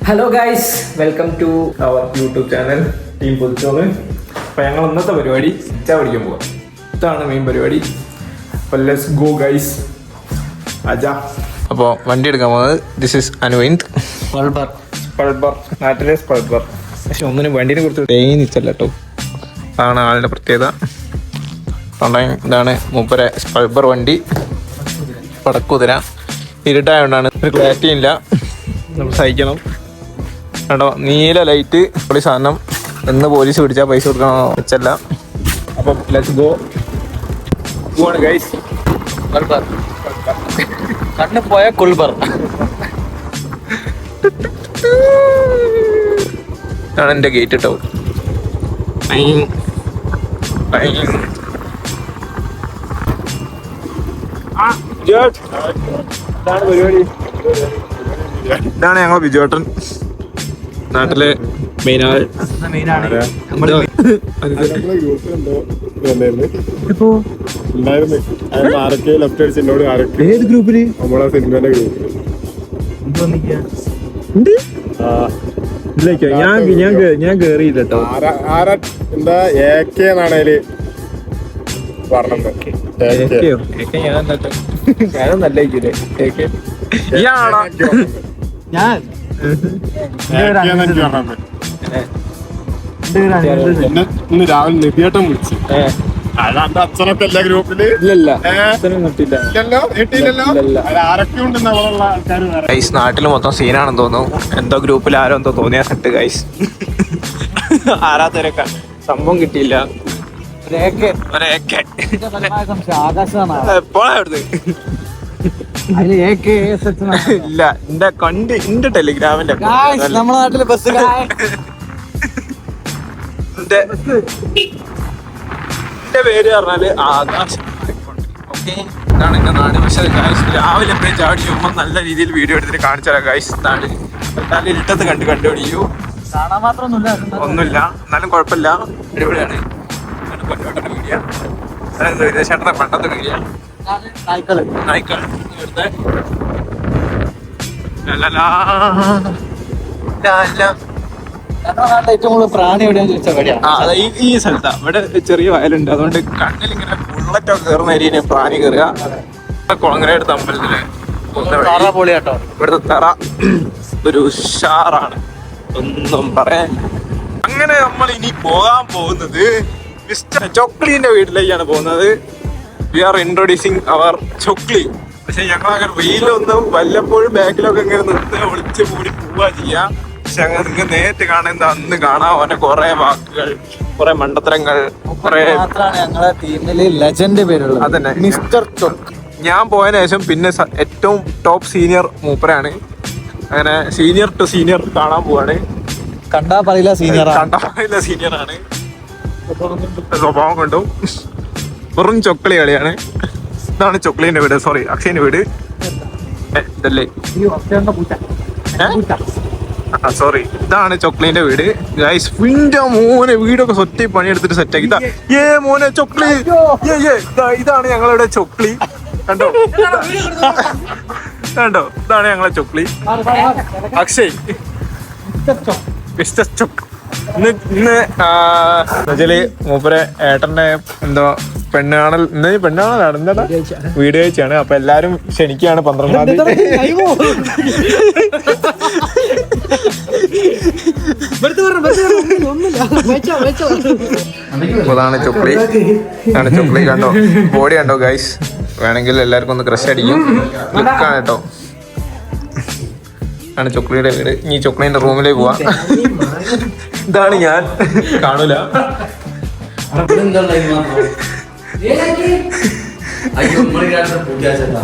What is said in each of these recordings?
Hello guys, welcome to our YouTube channel team Pothichoru. അപ്പോൾ ഞങ്ങൾ ഇന്നത്തെ പരിപാടി പിസ്സ പഠിക്കാൻ പോവാം. ഇതാണ് മെയിൻ പരിപാടി. അപ്പോൾ ലെറ്റ്സ് ഗോ ഗൈസ്. അജാ. അപ്പോൾ വണ്ടി എടുക്കാൻ പോകുന്നത് ദിസ് ഇസ് അനുവിന്ദ് സ്പൾബർ, നാട്ടിലെ സ്പൾബർ. പക്ഷെ ഒന്നിനും വണ്ടീനെ കുറിച്ച് തേങ്ങിച്ചല്ല കേട്ടോ. അതാണ് ആളുടെ പ്രത്യേകത. ഇതാണ് മൂപ്പരെ സ്പൾബർ വണ്ടി. പടക്കുതിര ഇരുട്ടായതുകൊണ്ടാണ് ഒരു ക്ലാരിറ്റി ഇല്ല, നമ്മൾ സഹിക്കണം കേട്ടോ. നീല ലൈറ്റ് പൊളി സാധനം. എന്ന് പോലീസ് പിടിച്ചാൽ പൈസ കൊടുക്കണോ വെച്ചല്ല. അപ്പം ലെറ്റ്സ് ഗോ ഗൈസ്. കണ്ണ് പോയ കുൾബർ ഇതാണ് എൻ്റെ ഗേറ്റ് കേട്ടോ. ഇതാണ് ഞങ്ങൾ ബിജുവേട്ടൻ, നാട്ടിലെ മെയിൻ ആൾ. ഏത് ഗ്രൂപ്പില്? നമ്മളെ സിനിമയുടെ ഗ്രൂപ്പില്. ഞാൻ കേറിയില്ല കേട്ടോ. എന്താ ഏക്കെന്നാണേല് പറഞ്ഞത്. ഞാനും നല്ല ഇന്ന് രാവിലെ നിബിയേട്ടൻ വിളിച്ചു. അതാണ്ട് അച്ഛനൊക്കെ എല്ലാ ഗ്രൂപ്പില് ആരൊക്കെ ഉണ്ടെന്ന് അവളുള്ള ആൾക്കാർ. ഗൈസ്, നാട്ടിൽ മൊത്തം സീനാണെന്ന് തോന്നുന്നു. എന്തോ ഗ്രൂപ്പിൽ ആരോ എന്തോ തോന്നിയാ സെറ്റ് ഗൈസ്. ആരാധരൊക്കെ സംഭവം കിട്ടിയില്ല. എപ്പോഴാ അവിടുന്ന് ഇല്ല. എന്റെ ടെലിഗ്രാമിന്റെ നമ്മുടെ നാട്ടിലെ ബസ് എന്റെ പേര് പറഞ്ഞാല് ആകാശ്. ഓക്കെ, ഇതാണ് എന്റെ നാട്. പക്ഷെ ഗായ്സ് രാവിലെ പോയി ചാടി ചുമ്മാ നല്ല രീതിയിൽ വീഡിയോ എടുത്തിട്ട് കാണിച്ചു തരാം ഗായ്സ്. നാട് നല്ല ഇരുട്ടത്ത് കണ്ടുപിടിക്കൂ. കാണാൻ മാത്രം ഒന്നുമില്ല, എന്നാലും കുഴപ്പമില്ല, അടിപൊളിയാണ്. വീഡിയോ ചേട്ടനെ പണ്ടത്തെ വീഡിയോ നായ്ക്കൾ ഇവിടുത്തെ ഏറ്റവും കൂടുതൽ പ്രാണി എവിടെയാന്ന് ചോദിച്ചാൽ ഈ സ്ഥലത്താ. ഇവിടെ ചെറിയ വയലുണ്ട്, അതുകൊണ്ട് കണ്ണിൽ ഇങ്ങനെ ബുള്ളറ്റൊക്കെ കയറുന്ന ഏരിയ പ്രാണി കയറുക. കുളങ്ങരയുടെ അമ്പലത്തില് പൊളിയാട്ടോ. ഇവിടുത്തെ തറ ഒരു ഉഷാറാണ്, ഒന്നും പറയാൻ. അങ്ങനെ നമ്മൾ ഇനി പോകാൻ പോകുന്നത് മിസ്റ്റർ ചൊക്ലിന്റെ വീട്ടിലേക്കാണ് പോകുന്നത്. വി ആർ ഇൻട്രൊഡ്യൂസിങ് അവർ ചൊക്ലി. പക്ഷെ ഞങ്ങൾ അങ്ങനെ വെയിലൊന്നും വല്ലപ്പോഴും ബാക്കിലൊക്കെ ഇങ്ങനെ നിർത്തി ഒളിച്ച് മൂടി പോവുക ചെയ്യാം. പക്ഷെ അങ്ങനെ നിങ്ങൾക്ക് നേരിട്ട് കാണുന്നത് അന്ന് കാണാൻ അവനെ കുറെ വാക്കുകൾ, കുറെ മണ്ടത്തരങ്ങൾ, കുറെ ഞങ്ങളെ ടീമില് ലെജൻഡ് പേരുള്ളത്. അതന്നെ മിസ്റ്റർ ചൊക്ക്. ഞാൻ പോയതിനു ശേഷം പിന്നെ ഏറ്റവും ടോപ്പ് സീനിയർ മൂപ്പരാണ്. അങ്ങനെ സീനിയർ ടു സീനിയർ കാണാൻ പോവാണ്. കണ്ടാ പറയില്ല സീനിയർ, കണ്ടാ പറയില്ല സീനിയറാണ്. സ്വഭാവം കൊണ്ടും വെറും ചൊക്കളി കളിയാണ്. ഇതാണ് ചൊക്ലിന്റെ വീട്, സോറി അക്ഷയന്റെ വീട്. ഇതല്ലേ സോറി, ഇതാണ് ചൊക്ലിന്റെ വീട് ഗൈസ്. വിന്റെ മോനെ വീടൊക്കെ സ്വറ്റി പണിയെടുത്തിട്ട് സെറ്റാക്കി. ഇതാ മോനെ ചൊക്ലി. ഇതാണ് ഞങ്ങളുടെ ചൊക്ലി. കണ്ടോ കണ്ടോ, ഇതാണ് ഞങ്ങളെ ചൊക്ലി അക്ഷയ്, മിസ്റ്റർ ചൊക്ക്. ഇന്ന് മൂപ്പരെ ഏട്ടന്റെ എന്തോ പെണ്ണാണൽ, ഇന്ന് പെണ്ണാണലാണ്, എന്താ വീഡിയോ വെച്ചാണ്. അപ്പൊ എല്ലാരും ക്ഷണിക്കുകയാണ് 12-ാം തീയതി. അതാണ് ചൊക്ലി, ആണ് ചൊക്ലി. കണ്ടോ ബോഡി കണ്ടോ ഗൈസ്. വേണമെങ്കിൽ എല്ലാവർക്കും ഒന്ന് ക്രഷ് അടിക്കും. ലുക്കാണ് കേട്ടോ. ആണ് ചൊക്ലിയുടെ വീട്. ഇനി ചൊക്ലിന്റെ റൂമിലേക്ക് പോവാ. ഇതാണ് ഞാൻ, കാണൂല.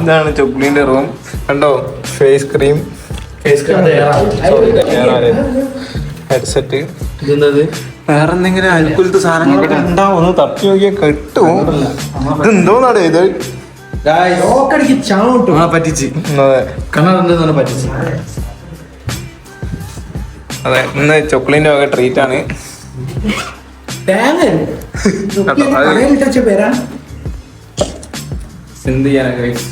ഇതാണ് ചൊക്ലിന്റെ റൂം. കണ്ടോ ഫേസ് ക്രീം, ഹെഡ്സെറ്റ്, വേറെ എന്തെങ്കിലും അൽക്കുലത്തെ സാധനങ്ങളൊക്കെ ഉണ്ടാവും. ഒന്ന് തപ്പി നോക്കിയാൽ കിട്ടും. ഇതെന്തോന്നാടേ ഇത്? പറ്റിച്ച് പറ്റിച്ച്. അതെ, ഇന്ന് ചൊക്ലിന്റെ വക ട്രീറ്റ് ആണ്. എന്ത് ചെയ്യാനാ ഗൈസ്,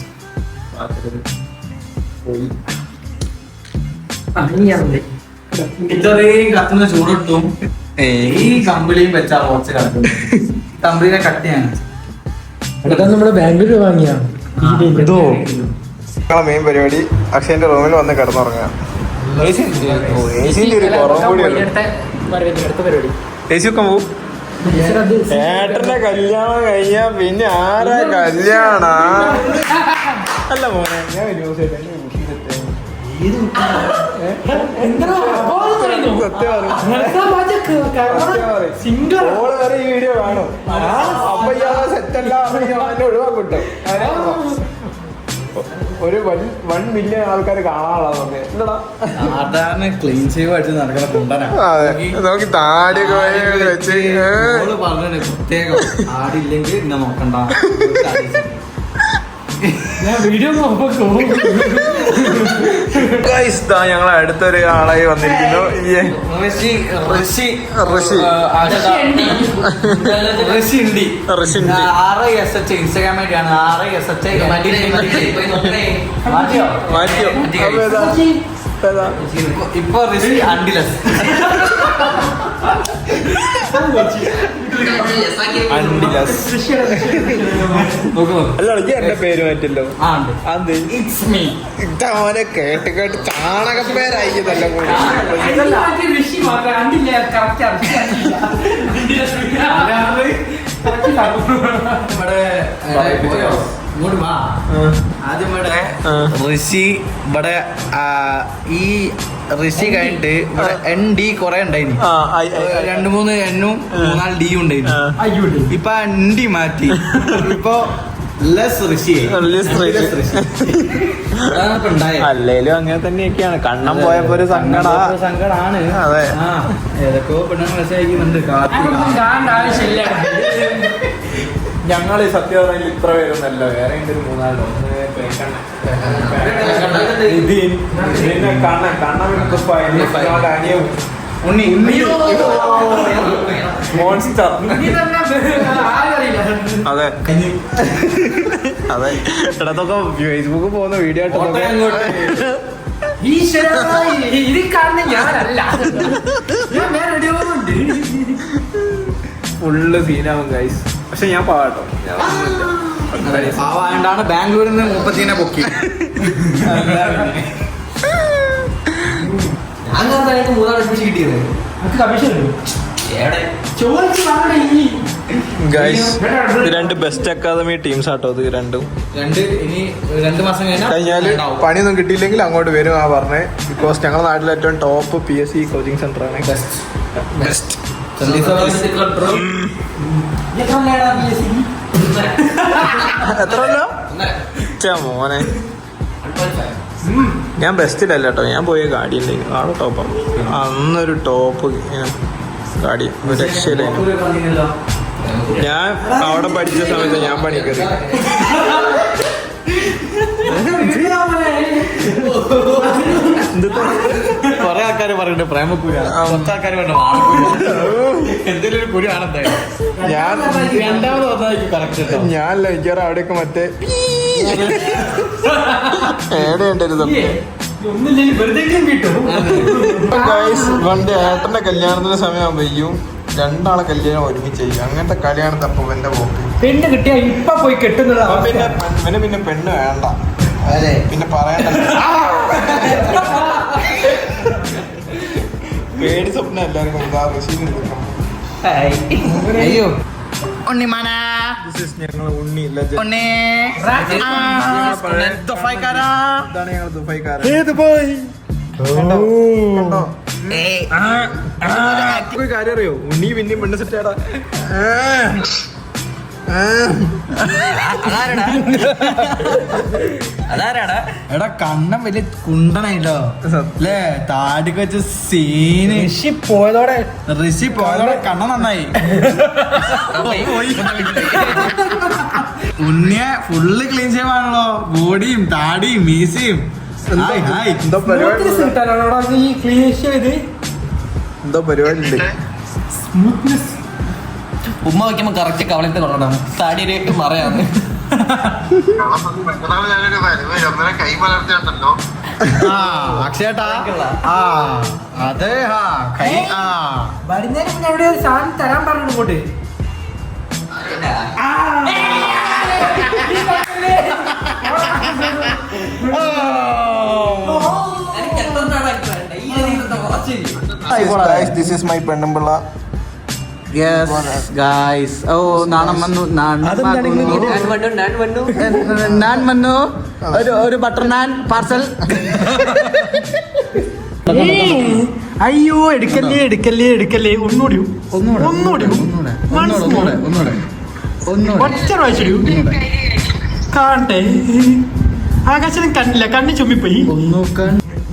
പോയി ഇത്രയും കത്തുന്ന ചൂടിട്ടും ഈ കമ്പിളിയും വെച്ചാ കുറച്ച് കത്തും. കമ്പിളിനെ കട്ടിയാണ്. നമ്മുടെ ബാംഗ്ലൂർ വാങ്ങിയാ ഇതോ ഞങ്ങളെ മെയിൻ പരിപാടി അക്ഷയന്റെ റൂമിൽ വന്ന് കിടന്നുറങ്ങുക. ഏസിന്റെ ഒരു കുറവും കൂടിയുള്ളൂ. അടുത്ത പരിപാടി ഏസി ഒക്കെ പോവും. ഏട്ടന്റെ കല്യാണം കഴിഞ്ഞാ പിന്നെ ആരാ കല്യാണ അല്ല മോനെ ഞാൻ ഓള് വരെ ഈ വീഡിയോ കാണും. അപ്പൊ ഇയാളെ സെറ്റല്ല ഒഴിവാക്കിട്ടോ. ഒരു 1 മില്യൺ ആൾക്കാർ കാണാനുള്ളതാണ്. സാധാരണ ക്ലീൻ ഷേവ് അടിച്ച് നടക്കുന്ന കുണ്ടനാണ്. നോക്കി താടിയൊക്കെ വെച്ച് പറഞ്ഞു പ്രത്യേകം ആടില്ലെങ്കിൽ എന്നെ നോക്കണ്ട. ഞാൻ വീഡിയോ ഞങ്ങൾ അടുത്തൊരു ആളായി വന്നിരിക്കുന്നു. ഇൻസ്റ്റാഗ്രാം ആയിട്ടാണ് മാറ്റിയോ ഇപ്പൊ ഋഷി അണ്ടിലസ് അല്ല എന്റെ പേര് മാറ്റല്ലോ. ഇതവനെ കേട്ട് കേട്ട് ചാണകപ്പേരായില്ല. ആദ്യം ഇവിടെ ഋഷി ഇവിടെ ഈ ഋഷി കഴിഞ്ഞിട്ട് ഇവിടെ ND കൊറേ ഉണ്ടായിന്. 2-3 N-ഉം 4 D ഉണ്ടായിരുന്നു. ഇപ്പൊ ND മാറ്റി. ഇപ്പൊ ലെസ് ഋഷി അല്ലേലും അങ്ങനെ തന്നെയൊക്കെയാണ്. കണ്ണം പോയപ്പോ ഒരു സങ്കടാണ്. അതെ ഏതൊക്കെയോ പെണ്ണുങ്ങൾ മെസ്സേജ് അയക്കുന്നുണ്ട്. ഞങ്ങൾ സത്യം പറഞ്ഞാൽ ഇത്ര പേരൊന്നല്ല, വേറെ ഒരു 3-4 മോൺസ്റ്റർ. അതെ അതെ ഇടത്തൊക്കെ ഫേസ്ബുക്ക് പോകുന്ന വീഡിയോ ഇത് കാണുന്ന ഞാനല്ല, ഞാൻ വേറെ ഫുള്ള് സീനാവും ഗൈസ്. പക്ഷെ ഞാൻ പാവാട്ടോ, പാവാണ്ടാണ് ബാംഗ്ലൂരിൽ നിന്ന് 30 പൊക്കി. കിട്ടിയത് ഗൈസ്. ഇത് 2 ബെസ്റ്റ് അക്കാദമി ടീംസ് ആട്ടോ. ഇത് രണ്ടും ഇനി 2 മാസം കഴിഞ്ഞാല് പണിയൊന്നും കിട്ടിയില്ലെങ്കിൽ അങ്ങോട്ട് വരും ആ പറഞ്ഞേ. ബിക്കോസ് ഞങ്ങളുടെ നാട്ടിലെ ഏറ്റവും ടോപ്പ് PSC കോച്ചിങ് സെന്റർ ആണ്. ബെസ്റ്റ്. എത്ര മോനെ, ഞാൻ ബെസ്റ്റിലല്ല കേട്ടോ, ഞാൻ പോയ ഗാഡി ഉണ്ടെങ്കിൽ ആടെ ടോപ്പാണ്. അന്നൊരു ടോപ്പ് ഗാഡി ഒരു രക്ഷയിലായിരുന്നു. ഞാൻ അവിടെ പഠിച്ച സമയത്ത് ഞാൻ പണി കയറി. കൊറേ ആൾക്കാര് പറയുന്നുണ്ട് പ്രേമക്കുര, കുറച്ച് ആൾക്കാർ പറഞ്ഞു എന്തെങ്കിലും ഒരു കുരു ആണെന്തായാലും. ഞാൻ 2ാമത് വന്നതായിരിക്കും കറക്റ്റ്. ഞാനല്ല മിക്കവാറും അവിടെയൊക്കെ മറ്റേ ഏടെയുണ്ടായിരുന്നു. പണ്ട് ഏട്ടന്റെ കല്യാണത്തിന്റെ സമയം വയ്യും 2 ആളെ കല്യാണം ഒരുമിച്ച് ചെയ്യും. അങ്ങനത്തെ കല്യാണത്തെ അപ്പൊ എന്റെ പോക്ക്. പെണ്ണ് കിട്ടിയാ ഇപ്പൊ പോയി കെട്ടുന്നത്. പിന്നെ പെണ്ണ് വേണ്ട, പിന്നെ പറയണ്ട. പേടി സ്വപ്നം എല്ലാവർക്കും. അയ്യോ ഉണ്ണിമാന, ഞങ്ങൾ ഉണ്ണി ഉണ്ണി ദുബായ്ക്കാരാ. ഇതാണ് ഞങ്ങൾ ദുബായ്ക്കാരൻ. കാര്യം അറിയോ, ഉണ്ണി പിന്നെയും പെണ്ണ് സെറ്റാടാ. അതാരാടാ? എടാ കണ്ണം വലിയ കുണ്ടനായില്ലോ അല്ലേ? താടിക്ക് വെച്ച സീന്. ഋഷി പോയതോടെ കണ്ണം നന്നായി. ഉണ്ണിയെ ഫുള്ള് ക്ലീൻ ചെയ്യാണല്ലോ, ബോഡിയും താടിയും മീശയും. എന്തോ പരിപാടി എന്തോ പരിപാടി ഉണ്ട്. ഉമ്മ വയ്ക്കുമ്പോ കറക്റ്റ് കവളത്ത് കൊള്ളണം, താടിയിലേക്ക് മറയാന്ന്. അക്ഷയേട്ടാ അതെ വരുന്നതിന് മുന്നേ അവിടെ ഒരു സാധനം തരാൻ പറഞ്ഞു ഇങ്ങോട്ട്. This is my പെണ്ണുമ്പിള്ള. ഓ നാണം വന്നു നാൻ വന്നു ഒരു ബട്ടർ നാൻ പാർസൽ. അയ്യോ എടുക്കല്ലേ ഒന്നുകൂടി ഒറ്റ പ്രാവശ്യം കാണട്ടെ. ആകാശം കണ്ടില്ല, കണ്ണ് ചുമ്മിപ്പോയി.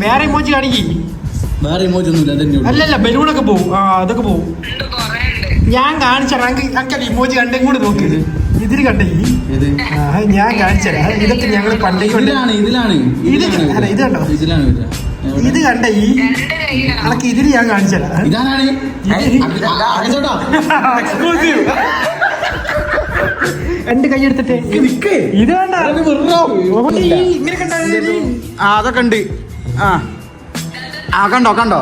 വേറെ ഇമോജി കാണിക്കി. വേറെ ഇമോജി ഒന്നുമില്ല. അല്ലല്ല ബലൂണൊക്കെ പോവും. അതൊക്കെ പോവും. ഞാൻ കാണിച്ചാൽ അങ്കൽ ഇമോജി കണ്ടും കൂടെ നോക്ക്. ഇതിൽ കണ്ടേ ഞാൻ കാണിച്ചരാ. ഇതൊക്കെ ഞങ്ങൾ പണ്ടേക്ക് ഇതിലാണ് ഇത് കണ്ടോ? ഇത് കണ്ട അനക്ക് ഇതിൽ ഞാൻ കാണിച്ചരാ. രണ്ട് കൈ എടുത്തിട്ട് ഇത് വേണ്ട. ഇങ്ങനെ കണ്ട അതൊക്കെ ഉണ്ട്. കണ്ടോ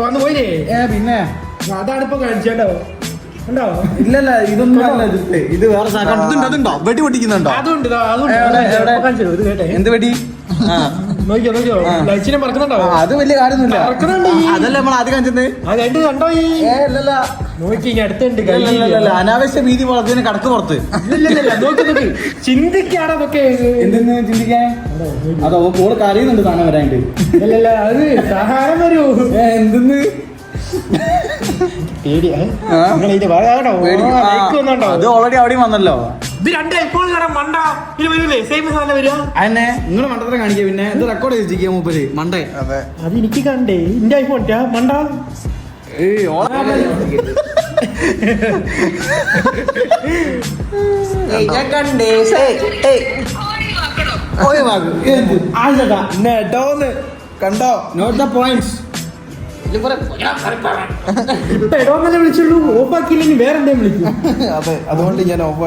വന്ന് പോയില്ലേ? പിന്നെ അതാണ് ഇപ്പൊ കാണിച്ചോ. കണ്ടോ? ഇല്ലല്ല ഇതൊന്നും ഇത് വേറെ അതുണ്ടോ വെടി പൊട്ടിക്കുന്നുണ്ടോ? അതുണ്ട് എന്ത് വെടി? നോക്കിയോ ലൈച്ചിനെ പറക്കുന്നുണ്ടോ? അത് വലിയ കാര്യമൊന്നുമില്ല. അതല്ല നമ്മൾ ആദ്യം കാണിച്ചത്. അത് കണ്ടോ? ഇല്ലല്ല നോക്കി അടുത്തുണ്ട്. അനാവശ്യ ഭീതി വളർത്തിനെ കടക്ക് പുറത്ത്. ഇല്ലല്ല നോക്കി ചിന്തിക്കാണ് അതൊക്കെ. എന്തെന്ന് ചിന്തിക്കാൻ? അതോ കൂടെ കരയുന്നുണ്ട് സാധനം വരാണ്ട്. ഇല്ലല്ല അത് സഹായം വരൂ. എന്തെന്ന് അത് ഓൾറെഡി അവിടെയും വന്നല്ലോ. ഇത് രണ്ട് ഇപ്പോൾ മണ്ട ഇത് വരൂലേ? സെയിം സാധനം വരിക. അതന്നെ നിങ്ങൾ മണ്ടത്തരം കാണിക്കുക. പിന്നെ ഇത് റെക്കോർഡ് ചെയ്തിരിക്കുക മൂപ്പര് മണ്ടേ. അത് എനിക്ക് കണ്ടേ. എന്റെ ഐഫോൺ മണ്ട. കണ്ടോ? Note the points. ഇപ്പൊ ഇടവന്നല്ലേ വിളിച്ചുള്ളൂ. ഓഫ് ആക്കിയില്ലെങ്കിൽ വേറെ എന്തേലും വിളിക്കും. അതെ അതുകൊണ്ട് ഞാൻ ഓഫ് ആക്കി.